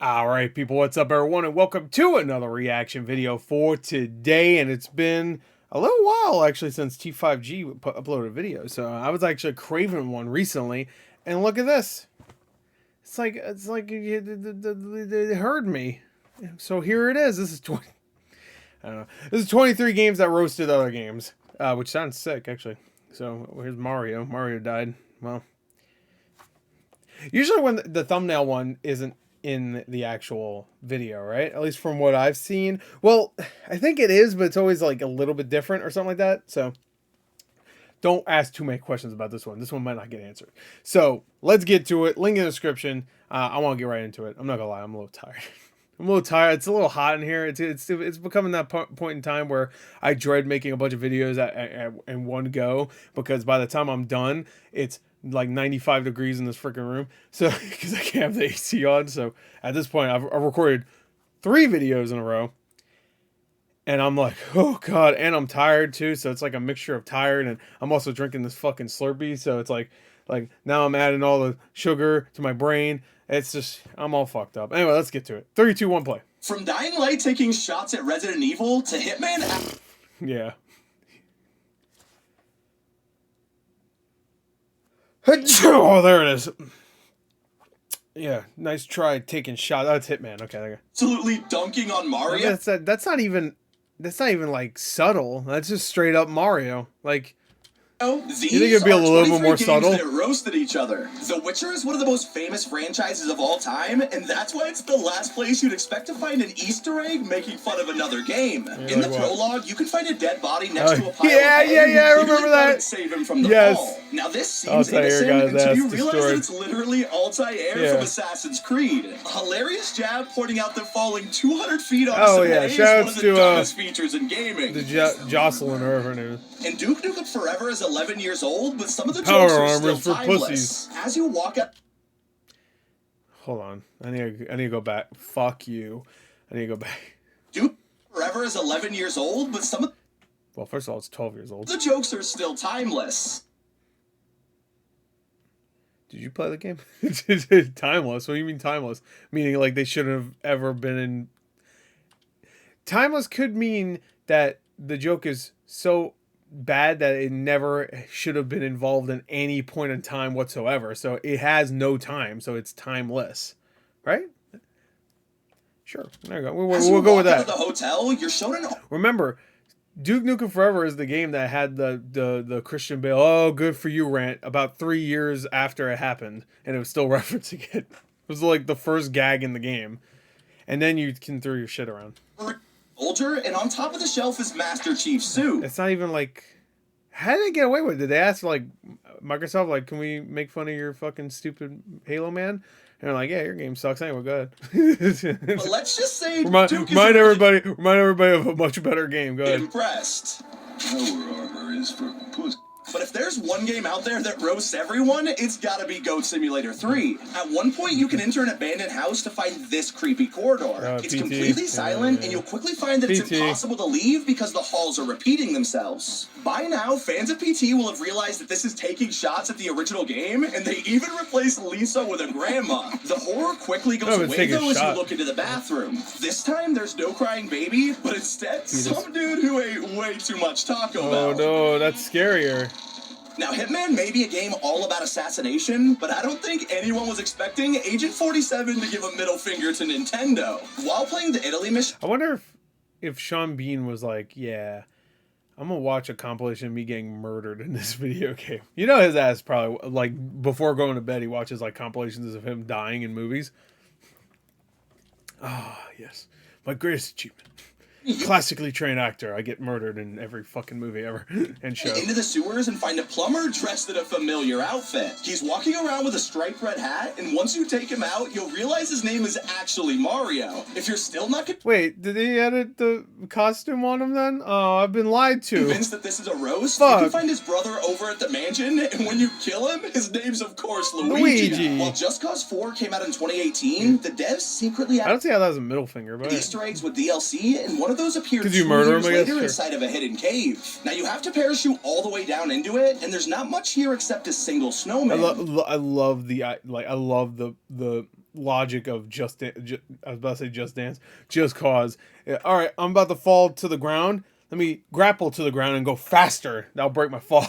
Alright people, what's up everyone, and welcome to another reaction video for today. And it's been a little while actually since T5G uploaded a video, so I was actually craving one recently, and look at this. It's like they heard me. So here it is. This is 20, I don't know. This is 23 games that roasted other games, which sounds sick actually. So here's Mario. Mario died. Well, usually when the thumbnail one isn't in the actual video, right? At least from what I've seen. Well, I think it is, but it's always like a little bit different or something like that. So don't ask too many questions about this one. This one might not get answered. So let's get to it. Link in the description. I want to get right into it. I'm not gonna lie, I'm a little tired. I'm a little tired. It's a little hot in here. It's becoming that point in time where I dread making a bunch of videos in one go, because by the time I'm done, it's like 95 degrees in this freaking room. So because I can't have the AC on. So at this point, I've recorded 3 videos in a row, and I'm like, oh god, and I'm tired too. So it's like a mixture of tired, and I'm also drinking this fucking Slurpee. So it's like now I'm adding all the sugar to my brain. It's just, I'm all fucked up. Anyway, let's get to it. 3, 2, 1, play. From Dying Light taking shots at Resident Evil to Hitman. Yeah. Oh, there it is. Yeah, nice try taking shot. That's Hitman. Okay, there you go. Absolutely dunking on Mario. That's not even like subtle. That's just straight up Mario. Like, These you think it'd be a little bit more games subtle? that roasted each other. The Witcher is one of the most famous franchises of all time, and that's why it's the last place you'd expect to find an Easter egg making fun of another game. Yeah, in the like prologue, you can find a dead body next to a pile yeah, of yeah, I remember that. Save him from the fall. Now this seems innocent until you realize that it's literally Altair from Assassin's Creed. A hilarious jab pointing out that falling 200 feet on some hay is one of the dumbest features in gaming. Jocelyn or her name. And Duke Nukem Forever is 11 years old, but some of the Power jokes are armors still for timeless. pussies. As you walk up... Hold on. I need to go back. Fuck you. I need to go back. Duke Forever is 11 years old, but some of... Well, first of all, it's 12 years old. The jokes are still timeless. Did you play the game? Timeless? What do you mean timeless? Meaning like they shouldn't have ever been in... Timeless could mean that the joke is so bad that it never should have been involved in any point in time whatsoever. So it has no time, so it's timeless, right? Sure, there you go. We'll go with that. The hotel, you're shown an... Remember, Duke Nukem Forever is the game that had the Christian Bale, oh good for you rant about 3 years after it happened, and it was still referencing it. It was like the first gag in the game, and then you can throw your shit around. Soldier, and on top of the shelf is Master Chief's suit. It's not even like, how did they get away with it? Did they ask like Microsoft, like, can we make fun of your fucking stupid Halo man? And they're like, yeah, your game sucks anyway, go ahead. But let's just say remind everybody of a much better game. Go ahead. Impressed. Power armor is for puss. But if there's one game out there that roasts everyone, it's gotta be Goat Simulator 3. At one point, you can enter an abandoned house to find this creepy corridor. It's completely silent, and you'll quickly find that it's impossible to leave because the halls are repeating themselves. By now, fans of PT will have realized that this is taking shots at the original game, and they even replaced Lisa with a grandma. The horror quickly goes away, though, as you look into the bathroom. This time, there's no crying baby, but instead, some dude who ate way too much Taco Bell. Oh no, that's scarier. Now, Hitman may be a game all about assassination, but I don't think anyone was expecting Agent 47 to give a middle finger to Nintendo. While playing the Italy mission... I wonder if Sean Bean was like, yeah, I'm gonna watch a compilation of me getting murdered in this video game. You know his ass probably, like, before going to bed, he watches, like, compilations of him dying in movies. Ah, yes. My greatest achievement. Classically trained actor. I get murdered in every fucking movie ever and show. Into the sewers and find a plumber dressed in a familiar outfit. He's walking around with a striped red hat, and once you take him out, you'll realize his name is actually Mario. If you're still not wait, did they edit the costume on him then? Oh, I've been lied to. Convinced that this is a roast, Fuck. You can find his brother over at the mansion, and when you kill him, his name's of course Luigi. While Just Cause 4 came out in 2018, the devs secretly I don't see how that was a middle finger, but Easter eggs with DLC, and one of those appeared 2 years later inside of a hidden cave. Now you have to parachute all the way down into it, and there's not much here except a single snowman. I love the logic of I was about to say Just Dance, Just Cause. Yeah, all right, I'm about to fall to the ground. Let me grapple to the ground and go faster. That'll break my fall.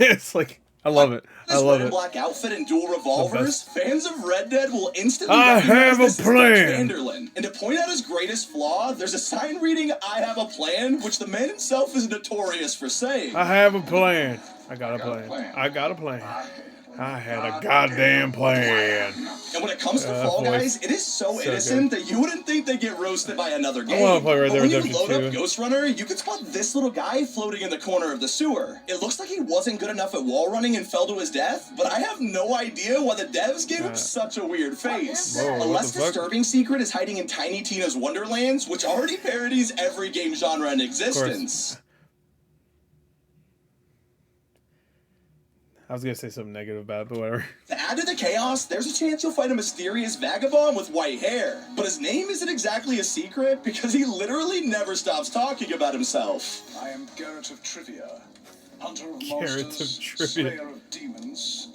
It's like, I love it. I This love red and it. black outfit and dual revolvers, fans of Red Dead will instantly I recognize have a this as Dutch plan. Vanderlyn. And to point out his greatest flaw, there's a sign reading, "I have a plan," which the man himself is notorious for saying. I have a plan. I got a plan. I got a plan. I had a goddamn plan. And when it comes to Fall voice. Guys, it is so So innocent that you wouldn't think they get roasted by another game. wanna play Red But Dead when you Redemption load up 2. Ghost Runner, you can spot this little guy floating in the corner of the sewer. It looks like he wasn't good enough at wall running and fell to his death, but I have no idea why the devs gave him such a weird face. Whoa, A what less the fuck? disturbing secret is hiding in Tiny Tina's Wonderlands, which already parodies every game genre in existence. I was gonna say something negative about it, but whatever. To add to the chaos, there's a chance you'll find a mysterious vagabond with white hair. But his name isn't exactly a secret because he literally never stops talking about himself. I am Garrett of Trivia, hunter of Garrett monsters, of Trivia. slayer of demons,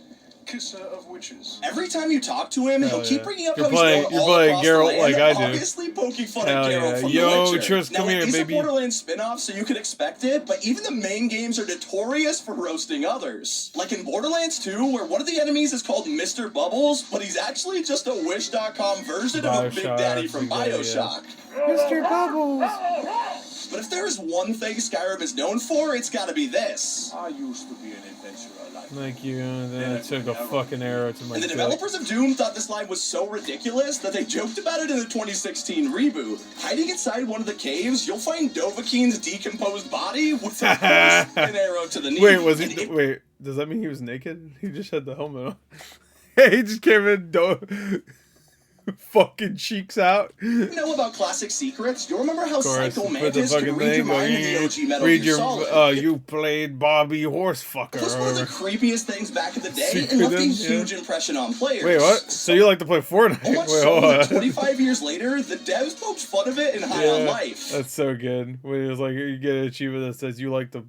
kisser of witches. Every time you talk to him, he'll Hell keep yeah. bringing up You're how playing- he's you're going all playing across Geralt the land, like I do. obviously poking fun Hell at Geralt yeah. from Yo, The Witcher. Tris, Now, come it here, is baby. a Borderlands spin-off, so you could expect it, but even the main games are notorious for roasting others. Like in Borderlands 2, where one of the enemies is called Mr. Bubbles, but he's actually just a Wish.com version of a Big Bioshock, Daddy from Big Daddy, yeah. Bioshock. Mr. Bubbles. But if there is one thing Skyrim is known for, it's gotta be this. I used to be an adventurer like Thank you. And then I took a fucking arrow to my And the dick. developers of Doom thought this line was so ridiculous that they joked about it in the 2016 reboot. Hiding inside one of the caves, you'll find Dovahkiin's decomposed body with, of course, an arrow to the knee. Wait, was And he? if Wait, does that mean he was naked? He just had the helmet on. He just came in, fucking cheeks out. you know about classic secrets, you'll remember how Of course, Psycho put the Mantis could fucking read your thing. mind in the OG Metal Read Gear your. Solid. You played Bobby Horsefucker. It was one of the creepiest things back in the day Secret and left a in, huge yeah. impression on players. Wait, what? So you like to play Fortnite? Much Wait, so hold that on. 25 years later, the devs poked fun of it in High on Life. That's so good. When he was like, you get an achievement that says you like to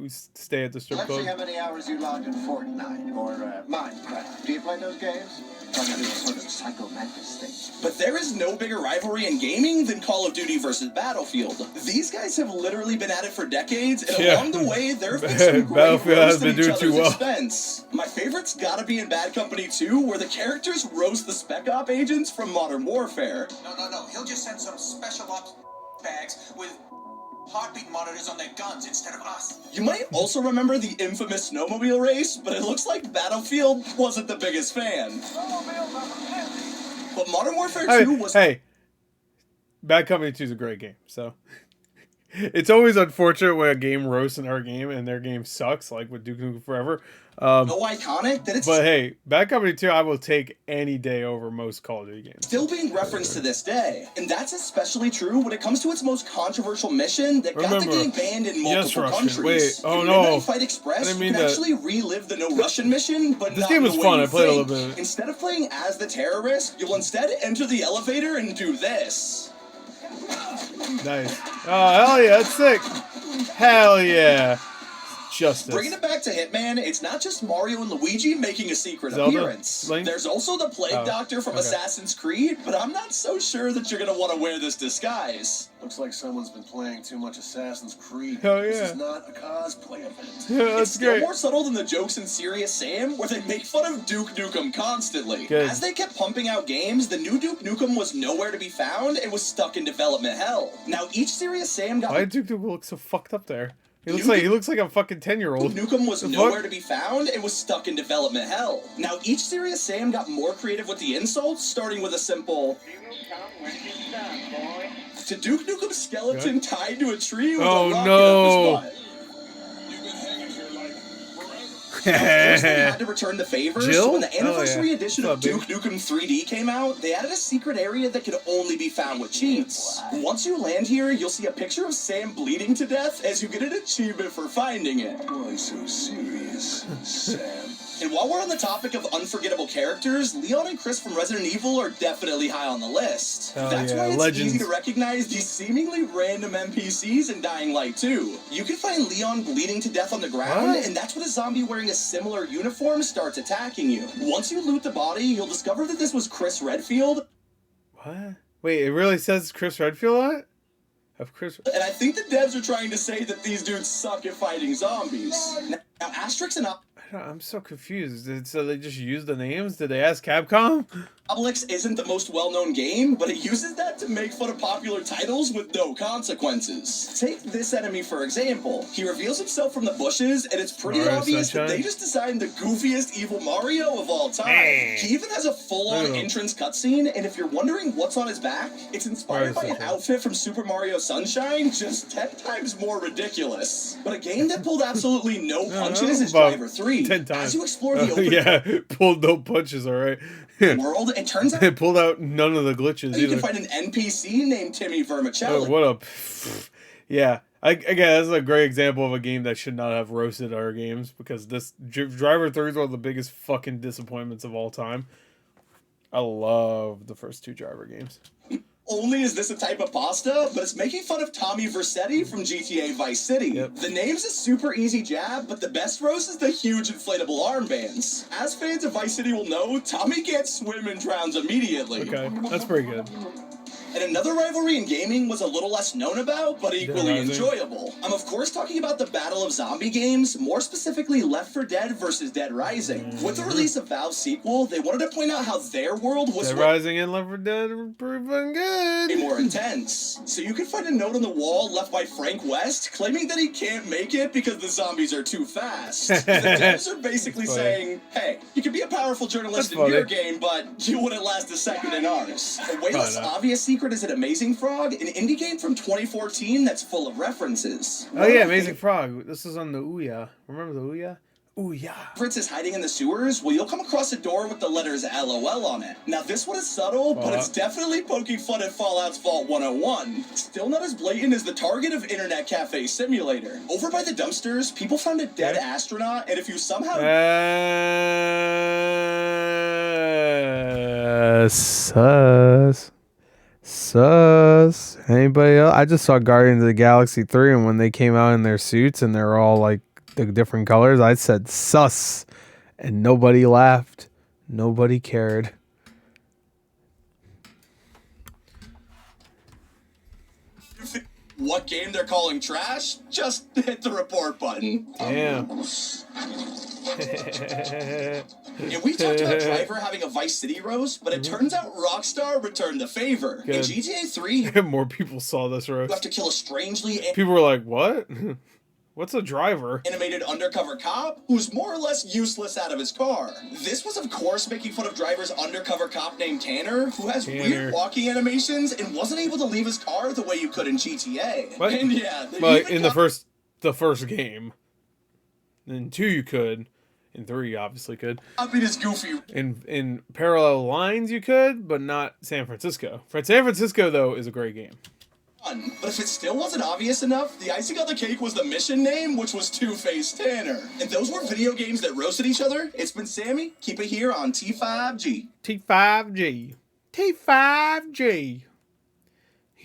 stay at the strip Let's see how club. many hours you logged in Fortnite or Minecraft. Do you play those games? I'm gonna do a sort of Psycho Mantis thing. But there is no bigger rivalry in gaming than Call of Duty versus Battlefield. These guys have literally been at it for decades, and Yeah. along the way, there have been some great Battlefield roasts has at been each doing other's too well. expense. My favorite's gotta be in Bad Company 2, where the characters roast the Spec Op agents from Modern Warfare. No. He'll just send some special ops bags with heartbeat monitors on their guns instead of us. You might also remember the infamous snowmobile race, but it looks like Battlefield wasn't the biggest fan. But Modern Warfare 2 was... Hey, Bad Company 2 is a great game, so it's always unfortunate when a game roasts another game and their game sucks, like with Duke Nukem Forever. so iconic that it's But hey, Bad Company 2 I will take any day over most Call of Duty games. still being referenced to this day. And that's especially true when it comes to its most controversial mission that got the Remember, game banned in yes, multiple Russian. countries. Wait, oh in no. Midnight Fight I Express, didn't you mean can that. actually relive the No Russian mission, but This not game in was the way fun. you I played a think. little bit. Instead of playing as the terrorist, you'll instead enter the elevator and do this. Nice. Oh, hell yeah, that's sick. Hell yeah. Justice. Bringing it back to Hitman, it's not just Mario and Luigi making a secret Zelda? appearance. Link? There's also the Plague Oh, Doctor from okay. Assassin's Creed, but I'm not so sure that you're gonna want to wear this disguise. Looks like someone's been playing too much Assassin's Creed. Hell This yeah. is not a cosplay event. Yeah, It's that's still great. more subtle than the jokes in Serious Sam, where they make fun of Duke Nukem constantly. Good. As they kept pumping out games, the new Duke Nukem was nowhere to be found and was stuck in development hell. Now, each Serious Sam got... Why did Duke Nukem look so fucked up there? He looks like a fucking 10-year-old. Nukem was The fuck? nowhere to be found and was stuck in development hell. Now, each Serious Sam got more creative with the insults, starting with a simple... To Duke Nukem's skeleton tied to a tree with Oh, a rocket no. up his butt. You've been hanging here like forever. First, they had to return the favor, so Jill? when the anniversary Oh, yeah. edition What's of up, Duke Nukem 3D came out, they added a secret area that could only be found with cheats. Once you land here, you'll see a picture of Sam bleeding to death as you get an achievement for finding it. Why so serious, Sam? And while we're on the topic of unforgettable characters, Leon and Chris from Resident Evil are definitely high on the list. Hell That's yeah, why it's legends. easy to recognize these seemingly random NPCs in Dying Light 2. You can find Leon bleeding to death on the ground, What? and that's when a zombie wearing a similar uniform starts attacking you. Once you loot the body, you'll discover that this was Chris Redfield. What? Wait, it really says Chris Redfield on it? Of Chris. And I think the devs are trying to say that these dudes suck at fighting zombies. Now, Asterix and I'm so confused. So they just used the names? Did they ask Capcom? Obelix isn't the most well-known game, but it uses that to make fun of popular titles with no consequences. Take this enemy for example. He reveals himself from the bushes, and it's pretty Mario obvious Sunshine? that they just designed the goofiest evil Mario of all time. Man. He even has a full-on Ew. entrance cutscene, and if you're wondering what's on his back, it's inspired Mario by an Sunshine. outfit from Super Mario Sunshine, just 10 times more ridiculous. But a game that pulled absolutely no punches is about Driver 3. 10 times. As you explore the open Yeah, pulled no punches, alright. world, it turns out It pulled out none of the glitches you either. can find an NPC named Timmy Vermicelli. Oh, what up? Yeah, again, that's a great example of a game that should not have roasted our games, because this Driver 3 is one of the biggest fucking disappointments of all time. I love the first two Driver games. Only is this a type of pasta, but it's making fun of Tommy Vercetti from GTA Vice City. Yep. The name's a super easy jab, but the best roast is the huge inflatable armbands. As fans of Vice City will know, Tommy can't swim and drowns immediately. Okay, that's pretty good. And another rivalry in gaming was a little less known about, but equally Rising. enjoyable. I'm of course talking about the Battle of Zombie games, more specifically Left 4 Dead versus Dead Rising. With the release of Valve's sequel, they wanted to point out how their world was Dead Rising and Left 4 Dead are pretty fucking way good. more intense. So you can find a note on the wall left by Frank West claiming that he can't make it because the zombies are too fast. The devs are basically That's funny. saying, hey, you can be a powerful journalist That's in your funny. game, but you wouldn't last a second in ours. A way less no. obvious secret is an Amazing Frog, an indie game from 2014 that's full of references. Oh yeah, Amazing Frog. This is on the Ouya. Remember the Ouya? Ouya. Fritz is hiding in the sewers. Well, you'll come across a door with the letters LOL on it. Now, this one is subtle, but it's definitely poking fun at Fallout's Vault 101. Still not as blatant as the target of Internet Cafe Simulator. Over by the dumpsters, people found a dead astronaut, and if you somehow Sus. Anybody else? I just saw Guardians of the Galaxy 3, and when they came out in their suits and they're all like the different colors, I said sus. And nobody laughed. Nobody cared. what game they're calling trash, just hit the report button. Damn. Yeah, we talked about Driver having a Vice City roast, but it turns out Rockstar returned the favor. In Good. GTA 3, More people saw this you have roast. to kill a strangely People were like, what? What's a driver? animated undercover cop who's more or less useless out of his car. This was, of course, making fun of Driver's undercover cop named Tanner, who has Tanner. weird walking animations and wasn't able to leave his car the way you could in GTA. What? And yeah, they Well, even in the first game. In 2 you could. In 3 you obviously could. copied his goofy. In parallel lines you could, but not San Francisco. San Francisco though is a great game. Run. But if it still wasn't obvious enough, the icing on the cake was the mission name, which was Two-Face Tanner. And those were video games that roasted each other. It's been Sammy. Keep it here on T5G. T5G. T5G.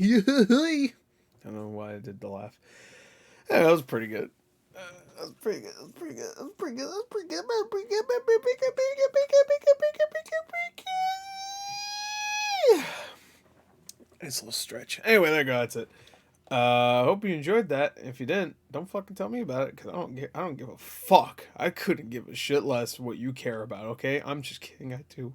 I don't know why I did the laugh. Yeah, that was pretty good. That was pretty good. That was pretty good. That was pretty good. That was pretty good. That was pretty good. That was pretty good. Pretty good. Nice little stretch. Anyway, there you go. That's it. Hope you enjoyed that. If you didn't, don't fucking tell me about it, because I don't give a fuck. I couldn't give a shit less what you care about. Okay, I'm just kidding. I do.